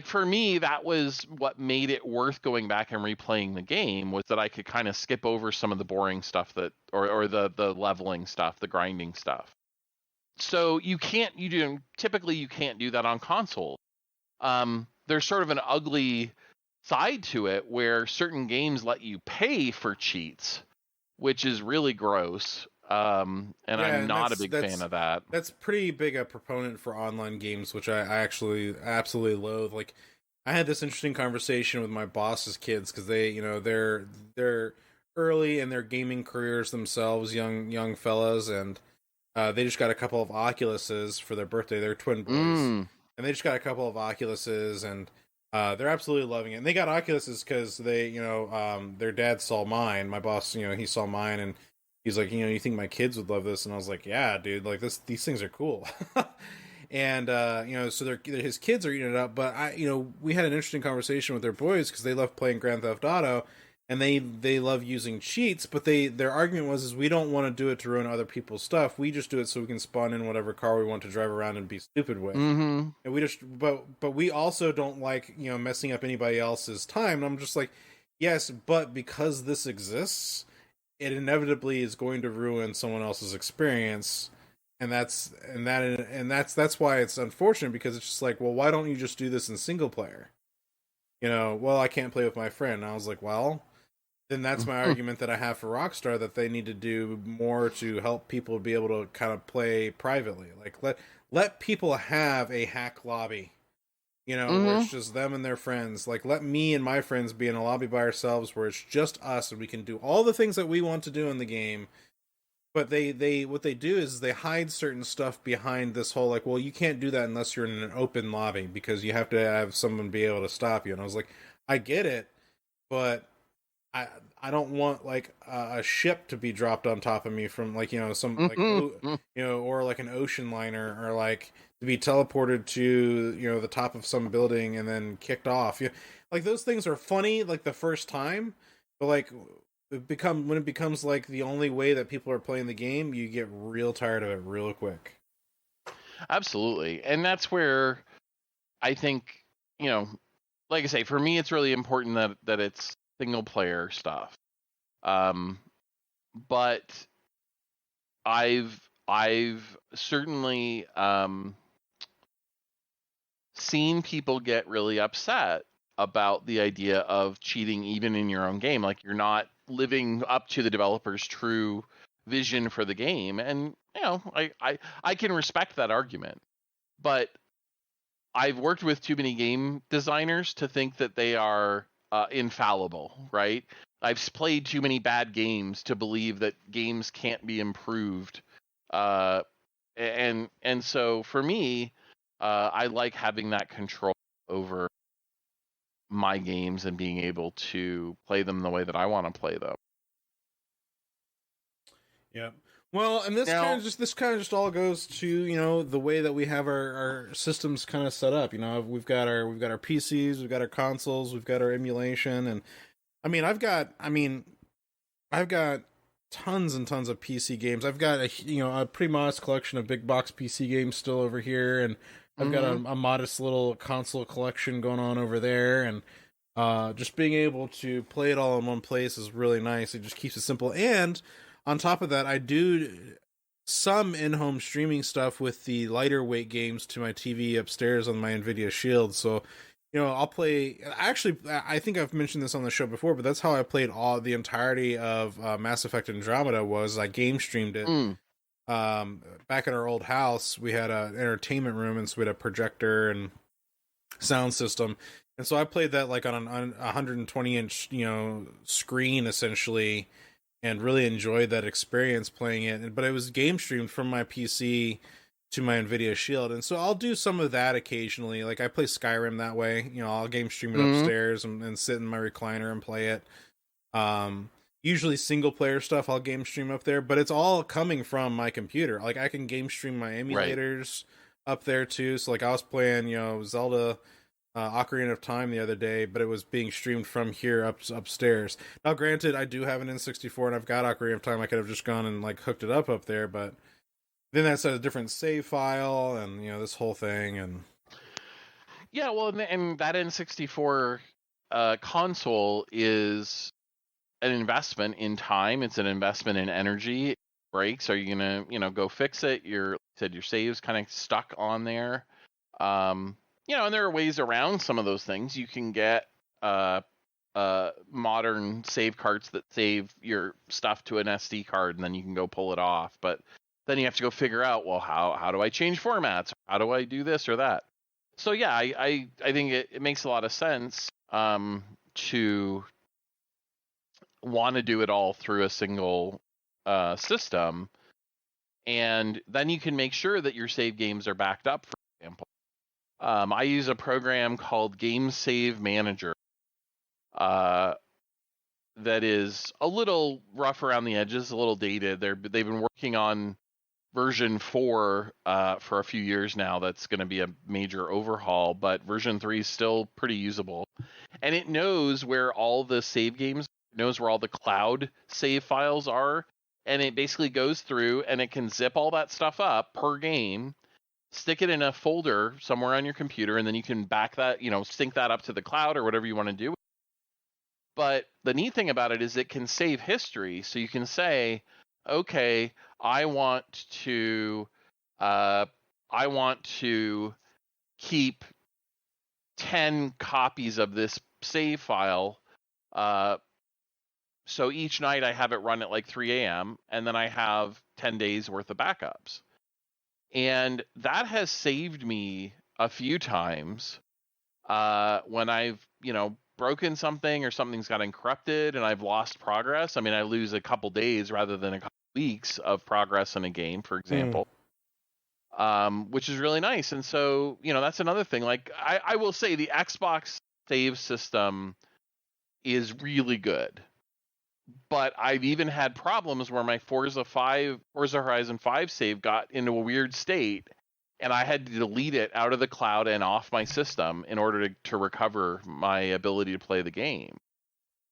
for me, that was what made it worth going back and replaying the game, was that I could kind of skip over some of the boring stuff or the leveling stuff, the grinding stuff. So typically you can't do that on console. There's sort of an ugly side to it where certain games let you pay for cheats, which is really gross. I'm not a big fan of that. That's pretty big a proponent for online games, which I actually absolutely loathe. I had this interesting conversation with my boss's kids because they, they're early in their gaming careers themselves, young fellas, and they just got a couple of Oculuses for their birthday. They're twin boys, and they just got a couple of Oculuses, and they're absolutely loving it. And they got Oculuses because they, their dad saw mine. My boss, he saw mine, and he's like, you think my kids would love this? And I was like, yeah, dude, these things are cool. And, so his kids are eating it up. But we had an interesting conversation with their boys because they love playing Grand Theft Auto and they love using cheats. But their argument was we don't want to do it to ruin other people's stuff. We just do it so we can spawn in whatever car we want to drive around and be stupid with. Mm-hmm. And we just, but we also don't like, messing up anybody else's time. And I'm just like, yes, but because this exists, it inevitably is going to ruin someone else's experience, and that's why it's unfortunate, because it's just like, well, why don't you just do this in single player? Well, I can't play with my friend. And I was like, well, then that's my argument that I have for Rockstar, that they need to do more to help people be able to kind of play privately. Let people have a hack lobby. Where it's just them and their friends. Let me and my friends be in a lobby by ourselves where it's just us and we can do all the things that we want to do in the game. But what they do is they hide certain stuff behind this whole, well, you can't do that unless you're in an open lobby because you have to have someone be able to stop you. And I was like, I get it, but I don't want a ship to be dropped on top of me from some or an ocean liner, or to be teleported to the top of some building and then kicked off. Those things are funny the first time, but when it becomes the only way that people are playing the game, you get real tired of it real quick. Absolutely. And that's where I think like I say, for me, it's really important that it's single player stuff. But I've certainly seen people get really upset about the idea of cheating even in your own game. Like, you're not living up to the developer's true vision for the game. And, you know, I can respect that argument. But I've worked with too many game designers to think that they are infallible, right? I've played too many bad games to believe that games can't be improved. And so for me, I like having that control over my games and being able to play them the way that I want to play them. Yeah. Well, and this kind of just all goes to, you know, the way that we have our systems kind of set up. You know, we've got our PCs, we've got our consoles, we've got our emulation, and I've got tons and tons of PC games. I've got a pretty modest collection of big box PC games still over here, and I've got a modest little console collection going on over there, and just being able to play it all in one place is really nice. It just keeps it simple. And on top of that, I do some in-home streaming stuff with the lighter weight games to my TV upstairs on my NVIDIA Shield. So, you know, I'll play. Actually, I think I've mentioned this on the show before, but that's how I played the entirety of Mass Effect Andromeda. Was I game streamed it. Back at our old house, we had an entertainment room, and so we had a projector and sound system. And so I played that like on a 120-inch, you know, screen essentially, and really enjoyed that experience playing it. But it was game streamed from my PC to my NVIDIA Shield. And so I'll do some of that occasionally. Like I play Skyrim that way. You know, I'll game stream it upstairs and sit in my recliner and play it. Usually single player stuff I'll game stream up there, but it's all coming from my computer. Like I can game stream my emulators up there too. So like I was playing, you know, Zelda Ocarina of Time the other day, but it was being streamed from here upstairs. Now granted, I do have an N64 and I've got Ocarina of Time. I could have just gone and like hooked it up there, but then that's a different save file and, you know, this whole thing. And yeah, well, and that N64 console is an investment in time. It's an investment in energy. It breaks. Are you gonna, you know, go fix it? Your save's kind of stuck on there. You know, and there are ways around some of those things. You can get modern save carts that save your stuff to an SD card, and then you can go pull it off. But then you have to go figure out, well, how do I change formats? How do I do this or that? So yeah, I think it makes a lot of sense to want to do it all through a single system, and then you can make sure that your save games are backed up. For example, I use a program called Game Save Manager that is a little rough around the edges, a little dated. They've been working on version 4 for a few years now. That's going to be a major overhaul, but version 3 is still pretty usable. And it knows where all the save games, knows where all the cloud save files are, and it basically goes through and it can zip all that stuff up per game, stick it in a folder somewhere on your computer, and then you can back that, you know, sync that up to the cloud or whatever you want to do. But the neat thing about it is it can save history. So you can say, okay, I want to keep 10 copies of this save file. So each night I have it run at like 3 a.m. and then I have 10 days worth of backups. And that has saved me a few times when I've, you know, broken something or something's got encrypted and I've lost progress. I mean, I lose a couple days rather than a couple weeks of progress in a game, for example, which is really nice. And so, you know, that's another thing. Like, I will say the Xbox save system is really good. But I've even had problems where my Forza Horizon 5 save got into a weird state, and I had to delete it out of the cloud and off my system in order to recover my ability to play the game.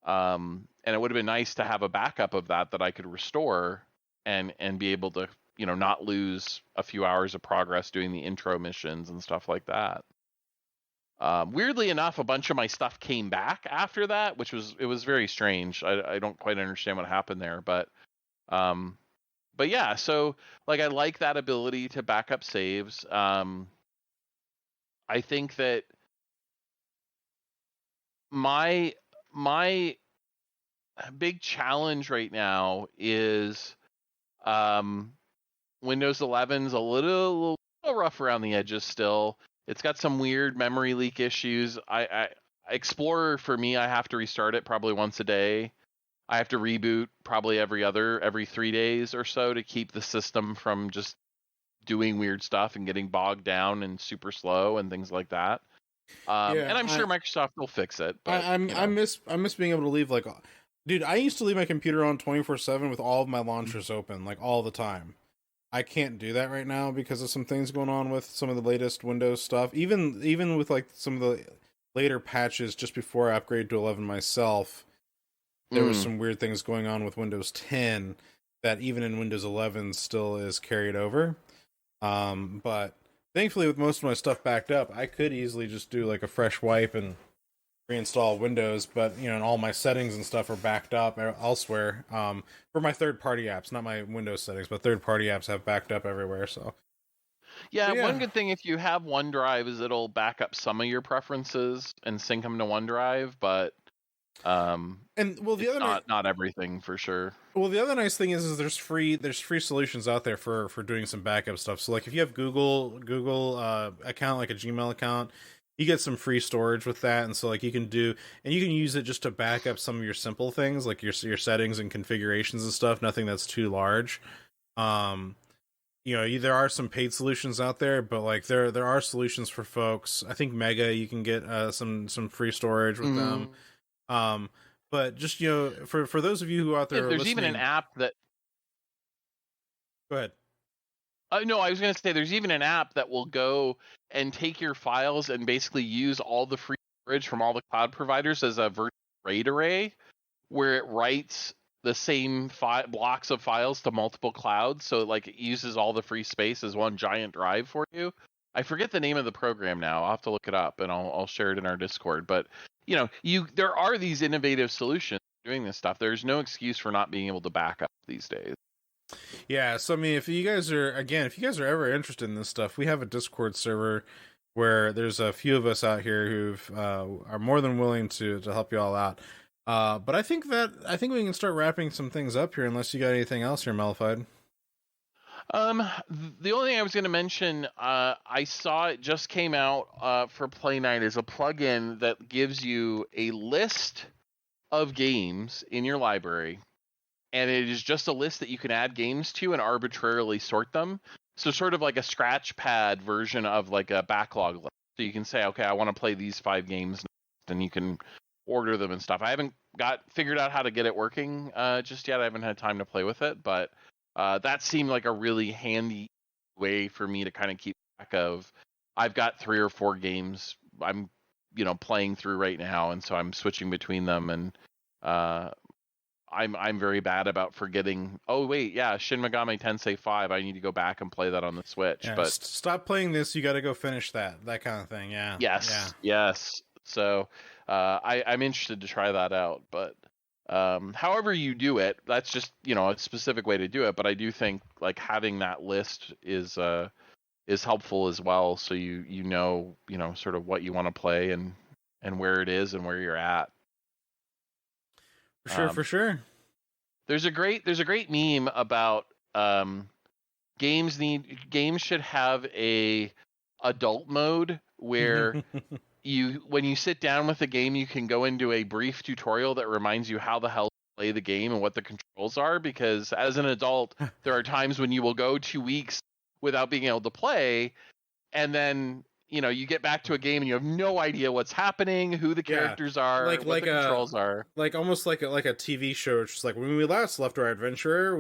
And it would have been nice to have a backup of that I could restore and be able to, you know, not lose a few hours of progress doing the intro missions and stuff like that. Weirdly enough, a bunch of my stuff came back after that, it was very strange. I don't quite understand what happened there, but yeah. So like I like that ability to back up saves. I think that my big challenge right now is Windows 11's a little rough around the edges still. It's got some weird memory leak issues. Explorer, for me, I have to restart it probably once a day. I have to reboot probably every 3 days or so to keep the system from just doing weird stuff and getting bogged down and super slow and things like that. And I'm sure Microsoft will fix it. But, I miss being able to leave, like, dude, I used to leave my computer on 24/7 with all of my launchers open, like, all the time. I can't do that right now because of some things going on with some of the latest Windows stuff. Even with like some of the later patches just before I upgraded to 11 myself, there was some weird things going on with Windows 10 that even in Windows 11 still is carried over. But thankfully with most of my stuff backed up, I could easily just do like a fresh wipe and reinstall Windows, but and all my settings and stuff are backed up elsewhere. For my third-party apps, not my Windows settings, but third-party apps have backed up everywhere. So, yeah, one good thing if you have OneDrive is it'll back up some of your preferences and sync them to OneDrive, but not everything for sure. Well, the other nice thing is there's free solutions out there for doing some backup stuff. So, like if you have Google account, like a Gmail account, you get some free storage with that, and so like you can use it just to back up some of your simple things, like your settings and configurations and stuff. Nothing that's too large. There are some paid solutions out there, but like there are solutions for folks. I think Mega, you can get some free storage with them. But just for those of you who out there, there's even an app that. Go ahead. No, I was going to say there's even an app that will go and take your files and basically use all the free storage from all the cloud providers as a virtual RAID array, where it writes the same blocks of files to multiple clouds. So like it uses all the free space as one giant drive for you. I forget the name of the program now. I'll have to look it up and I'll share it in our Discord. But there are these innovative solutions doing this stuff. There's no excuse for not being able to back up these days. Yeah, so I mean, if you guys are ever interested in this stuff, we have a Discord server where there's a few of us out here who are more than willing to help you all out. But I think we can start wrapping some things up here, unless you got anything else here, Malified. The only thing I was going to mention, I saw it just came out for Play Night, is a plugin that gives you a list of games in your library. And it is just a list that you can add games to and arbitrarily sort them. So sort of like a scratch pad version of like a backlog list. So you can say, okay, I want to play these 5 games, and you can order them and stuff. I haven't figured out how to get it working just yet. I haven't had time to play with it, but that seemed like a really handy way for me to kind of keep track of. I've got 3 or 4 games I'm playing through right now, and so I'm switching between them, and I'm very bad about forgetting. Oh wait, yeah, Shin Megami Tensei 5. I need to go back and play that on the Switch. Yeah, but stop playing this. You got to go finish that kind of thing. Yeah. Yes. So I'm interested to try that out. But however you do it, that's just a specific way to do it. But I do think like having that list is helpful as well. So you know sort of what you want to play and where it is and where you're at. For sure. There's a great meme about games should have a adult mode where when you sit down with a game, you can go into a brief tutorial that reminds you how the hell to play the game and what the controls are, because as an adult, there are times when you will go 2 weeks without being able to play, and then you get back to a game and you have no idea what's happening, who the characters are, what the controls are. Like almost like a TV show. It's just like when we last left our adventurer,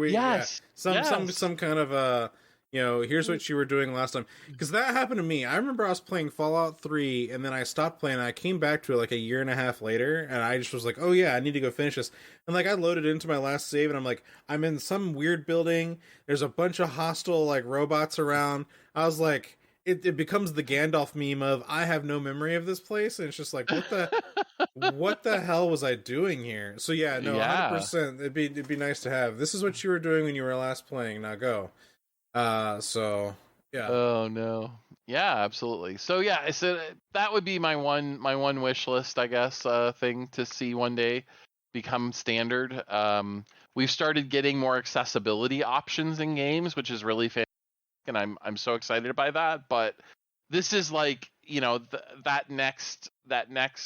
some kind of here's what you were doing last time. Because that happened to me. I remember I was playing Fallout 3 and then I stopped playing. And I came back to it like a year and a half later, and I just was like, oh yeah, I need to go finish this. And like I loaded into my last save and I'm like, I'm in some weird building. There's a bunch of hostile like robots around. I was like, it becomes the Gandalf meme of I have no memory of this place, and it's just like what the hell was I doing here? So yeah, no, 100%. It'd be nice to have. This is what you were doing when you were last playing. Now go. So yeah. Oh no. Yeah, absolutely. So yeah, so that would be my one wish list, I guess, thing to see one day become standard. We've started getting more accessibility options in games, which is really fantastic, and I'm so excited by that. But this is like, you know, that next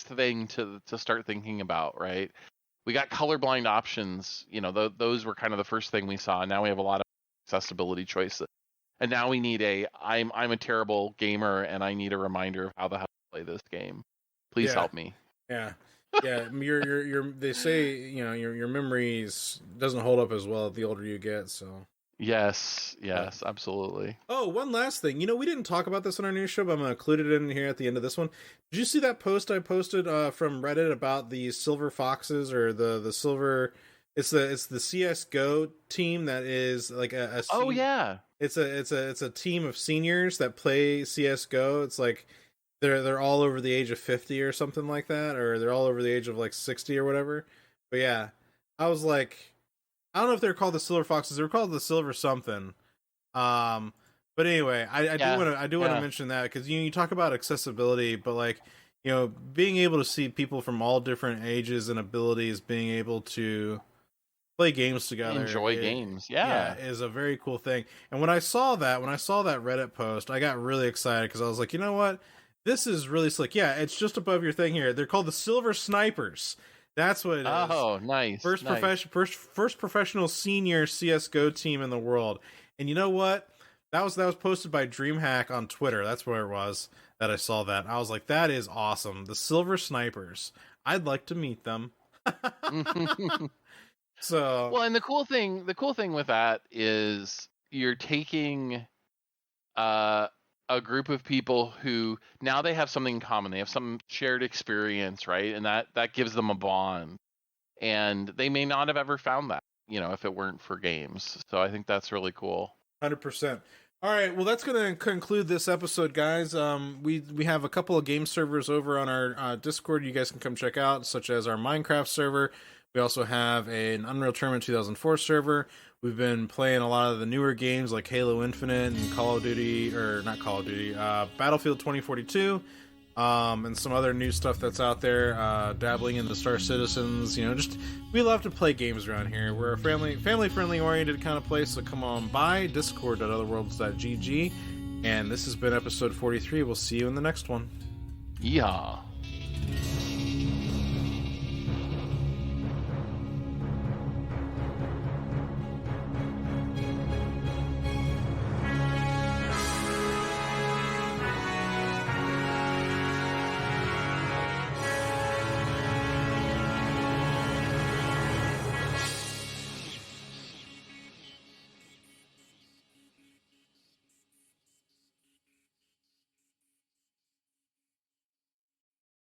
thing to start thinking about, right? We got colorblind options. You know, those were kind of the first thing we saw. Now we have a lot of accessibility choices. And now we need I'm a terrible gamer and I need a reminder of how the hell to play this game. Please help me. Yeah. Yeah, your they say, you know, your memories doesn't hold up as well the older you get, so. Yes, absolutely. Oh, one last thing. You know, we didn't talk about this on our news show, but I'm going to include it in here at the end of this one. Did you see that post I posted from Reddit about the Silver Foxes, or the Silver... It's the CS:GO team that is like a oh yeah. It's a team of seniors that play CS:GO. It's like they're all over the age of 50 or something like that, or they're all over the age of like 60 or whatever. But yeah, I was like, I don't know if they're called the Silver Foxes. They were called the Silver something. But anyway, I do want to mention that, because you talk about accessibility, but like, you know, being able to see people from all different ages and abilities being able to play games together, enjoy games, is a very cool thing. And when I saw that Reddit post, I got really excited, because I was like, you know what, this is really slick. Yeah, it's just above your thing here. They're called the Silver Snipers. That's what it is. Oh, nice. First professional senior CS:GO team in the world. And you know what, that was posted by DreamHack on Twitter. That's where it was that I saw that. I was like, that is awesome. The Silver Snipers, I'd like to meet them. So well, and the cool thing with that is you're taking a group of people who now they have something in common. They have some shared experience, right? And that gives them a bond. And they may not have ever found that, you know, if it weren't for games. So I think that's really cool. 100%. All right, well, that's going to conclude this episode, guys. We have a couple of game servers over on our Discord you guys can come check out, such as our Minecraft server. We also have an Unreal Tournament 2004 server. We've been playing a lot of the newer games like Halo Infinite and Battlefield 2042, and some other new stuff that's out there, dabbling in the Star Citizens. You know, just, we love to play games around here. We're a family-friendly oriented kind of place, so come on by, discord.otherworlds.gg. And this has been episode 43. We'll see you in the next one. Yeehaw.